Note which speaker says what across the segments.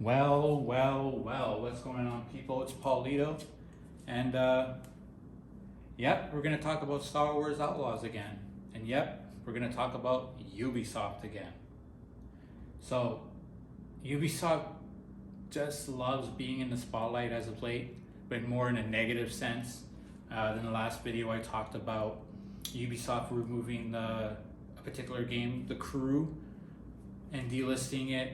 Speaker 1: Well, what's going on, people? It's Paulito, and yep, we're gonna talk about Star Wars Outlaws again, and yep, we're gonna talk about Ubisoft again. So, Ubisoft just loves being in the spotlight as of late, but more in a negative sense. Than the last video, I talked about Ubisoft removing a particular game, The Crew, and delisting it,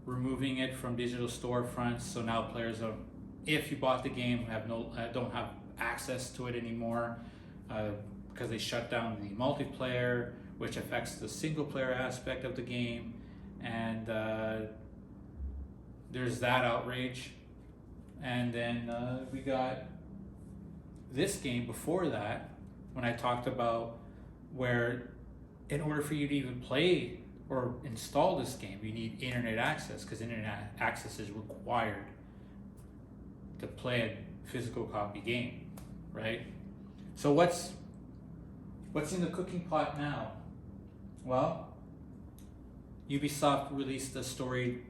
Speaker 1: removing it from digital storefronts. So now players are, if you bought the game, don't have access to it anymore because they shut down the multiplayer, which affects the single player aspect of the game. And there's that outrage. And then we got this game before that, when I talked about where in order for you to even play or install this game, you need internet access, because internet access is required to play a physical copy game, right? So what's in the cooking pot now? Well, Ubisoft released a story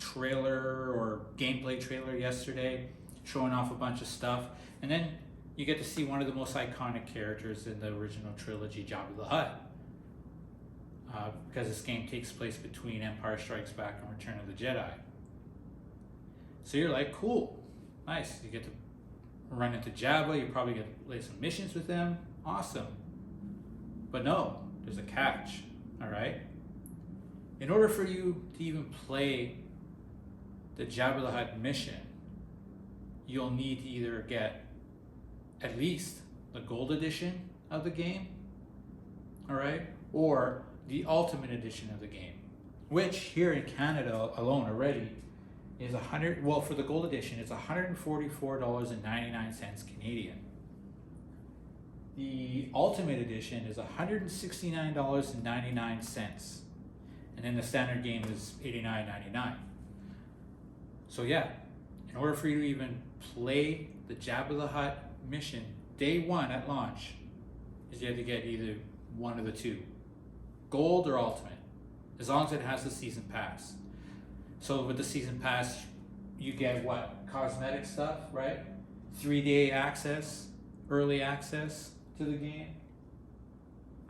Speaker 1: trailer or gameplay trailer yesterday, showing off a bunch of stuff, and then you get to see one of the most iconic characters in the original trilogy, Jabba the Hutt. Because this game takes place between Empire Strikes Back and Return of the Jedi. So you're like, cool, nice. You get to run into Jabba, you probably get to play some missions with them, awesome. But no, there's a catch, all right? In order for you to even play the Jabba the Hutt mission, you'll need to either get at least the gold edition of the game, all right? Or the ultimate edition of the game, which here in Canada alone already is for the gold edition, it's $144.99 Canadian. The ultimate edition is $169.99. And then the standard game is $89.99. So yeah, in order for you to even play the Jabba the Hutt mission day one at launch, is you have to get either one of the two, gold or ultimate, as long as it has the season pass. So with the season pass, you get what? Cosmetic stuff, right? 3-day access, early access to the game.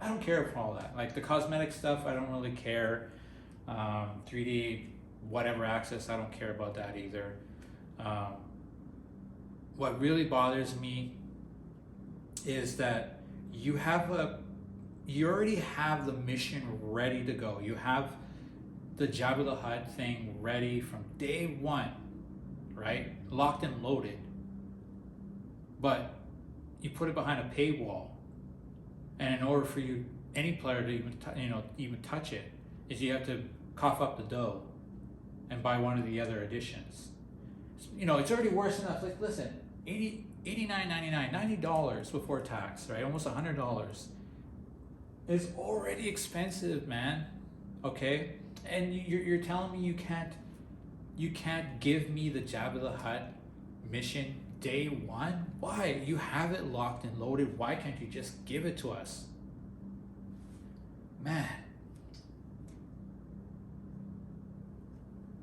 Speaker 1: I don't care for all that. Like the cosmetic stuff, I don't really care. 3D whatever access, I don't care about that either. What really bothers me is that you already have the mission ready to go. You have the Jabba the Hutt thing ready from day one, right? Locked and loaded. But you put it behind a paywall, and in order for any player to even touch it, is you have to cough up the dough and buy one of the other editions. It's already worse enough. Like, listen, $89.99, $90 before tax, right? Almost $100. It's already expensive, man. Okay, and you're telling me you can't give me the Jabba the Hutt mission day one? Why? You have it locked and loaded. Why can't you just give it to us, man?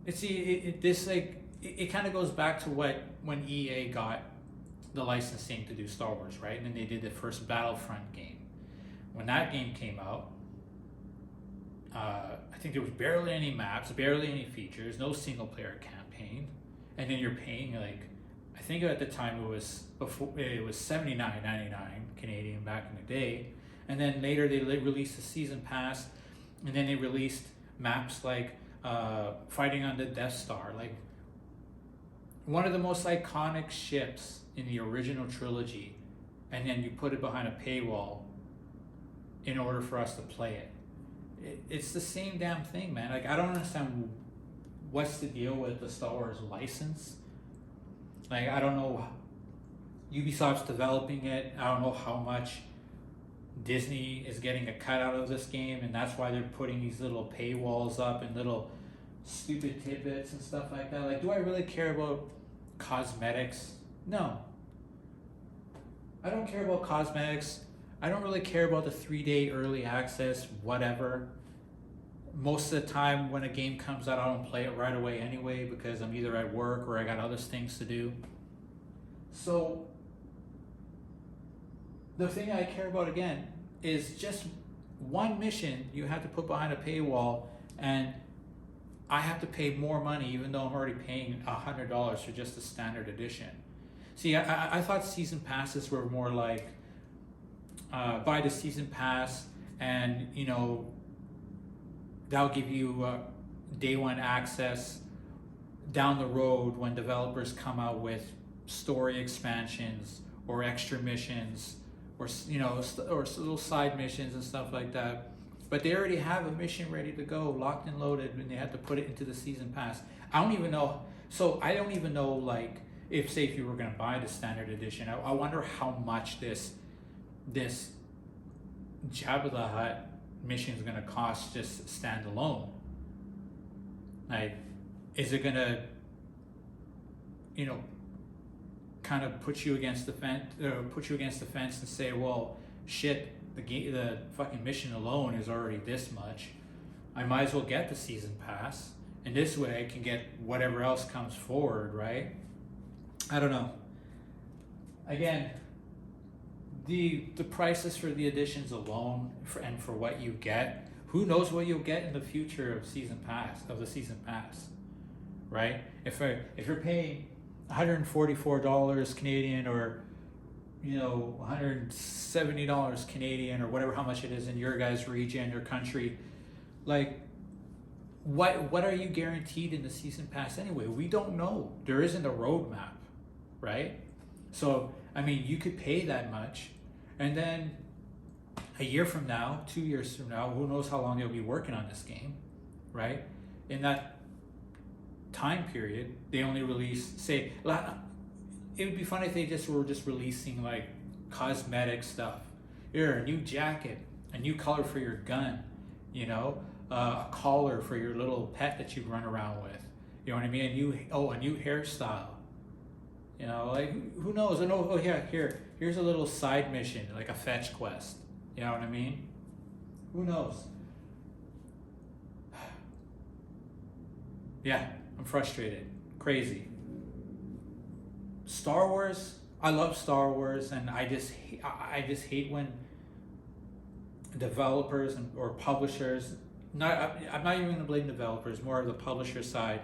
Speaker 1: It kind of goes back to when EA got the licensing to do Star Wars, right? And then they did the first Battlefront game. When that game came out, I think there was barely any maps, barely any features, no single player campaign, and then you're paying I think at the time it was $79.99 Canadian back in the day, and then later they released the season pass, and then they released maps like fighting on the Death Star, like one of the most iconic ships in the original trilogy, and then you put it behind a paywall in order for us to play it. It's the same damn thing, man. Like, I don't understand what's the deal with the Star Wars license. Like, I don't know. Ubisoft's developing it. I don't know how much Disney is getting a cut out of this game, and that's why they're putting these little paywalls up and little stupid tidbits and stuff like that. Like, do I really care about cosmetics? No. I don't care about cosmetics. I don't really care about the 3-day early access, whatever. most of the time when a game comes out, I don't play it right away anyway because I'm either at work or I got other things to do. So the thing I care about again is just one mission you have to put behind a paywall, and I have to pay more money even though I'm already paying $100 for just the standard edition. See, I thought season passes were more like buy the season pass and that'll give you day one access down the road when developers come out with story expansions or extra missions or or little side missions and stuff like that. But they already have a mission ready to go, locked and loaded, and they have to put it into the season pass. I don't even know. So I don't even know, like, if you were going to buy the standard edition, I wonder how much this Jabba the Hutt mission is going to cost just standalone. Like, is it going to, kind of put you against the fence and say, well, shit, the fucking mission alone is already this much. I might as well get the season pass, and this way I can get whatever else comes forward, right? I don't know. Again, the prices for the editions alone and for what you get, who knows what you'll get in the future of the season pass, right? If you're paying $144 Canadian or $170 Canadian or whatever, how much it is in your guys' region, your country, like what are you guaranteed in the season pass anyway? We don't know. There isn't a roadmap, right? So I mean, you could pay that much, and then a year from now, 2 years from now, who knows how long they'll be working on this game, right? In that time period, they only release, say, it would be funny if they were just releasing like cosmetic stuff. Here, a new jacket, a new color for your gun, a collar for your little pet that you run around with. You know what I mean? A new hairstyle. Like, who knows? Here's a little side mission, like a fetch quest. You know what I mean? Who knows? Yeah, I'm frustrated. Crazy. Star Wars, I love Star Wars, and I just hate when developers or publishers, I'm not even going to blame developers, more of the publisher side,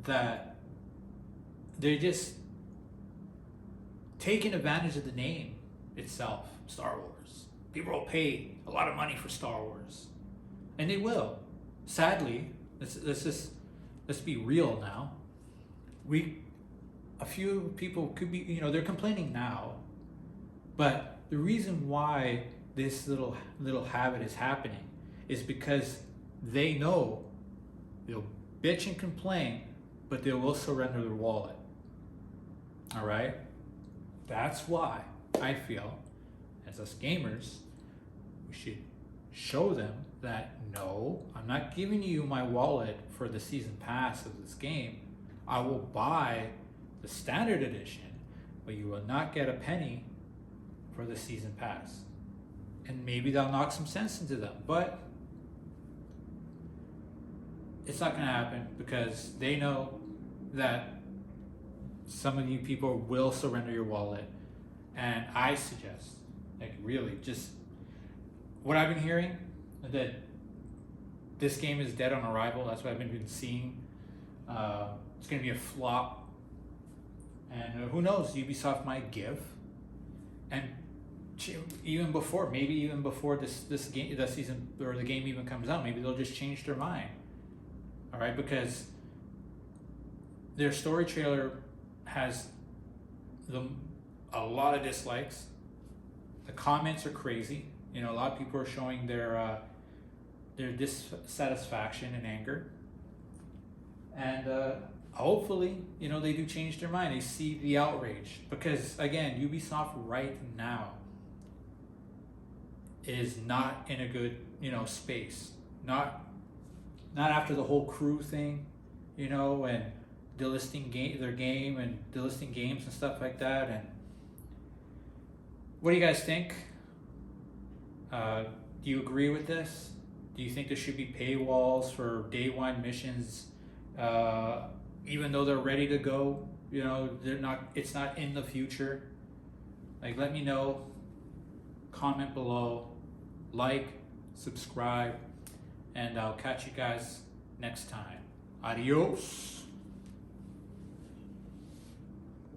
Speaker 1: that they're just taking advantage of the name itself, Star Wars. People will pay a lot of money for Star Wars, and they will. Sadly, let's be real now. A few people could be, they're complaining now, but the reason why this little habit is happening is because they know they'll bitch and complain, but they will surrender their wallet. All right? That's why I feel, as us gamers, we should show them that, no, I'm not giving you my wallet for the season pass of this game. I will buy the standard edition, but you will not get a penny for the season pass. And maybe they'll knock some sense into them, but it's not going to happen because they know that some of you people will surrender your wallet. And I suggest, like, really, just what I've been hearing, that this game is dead on arrival. That's what I've been seeing. It's going to be a flop. And who knows, Ubisoft might give. And maybe even before this game, the season or the game even comes out, maybe they'll just change their mind. All right, because their story trailer has a lot of dislikes. The comments are crazy. A lot of people are showing their dissatisfaction and anger. And hopefully, they do change their mind. They see the outrage. Because, again, Ubisoft right now is not in a good, space. Not after the whole crew thing, and delisting their game and delisting games and stuff like that. And what do you guys think? Do you agree with this? Do you think there should be paywalls for day one missions, even though they're ready to go? You know, they're not. It's not in the future. Like, let me know. Comment below, like, subscribe, and I'll catch you guys next time. Adios.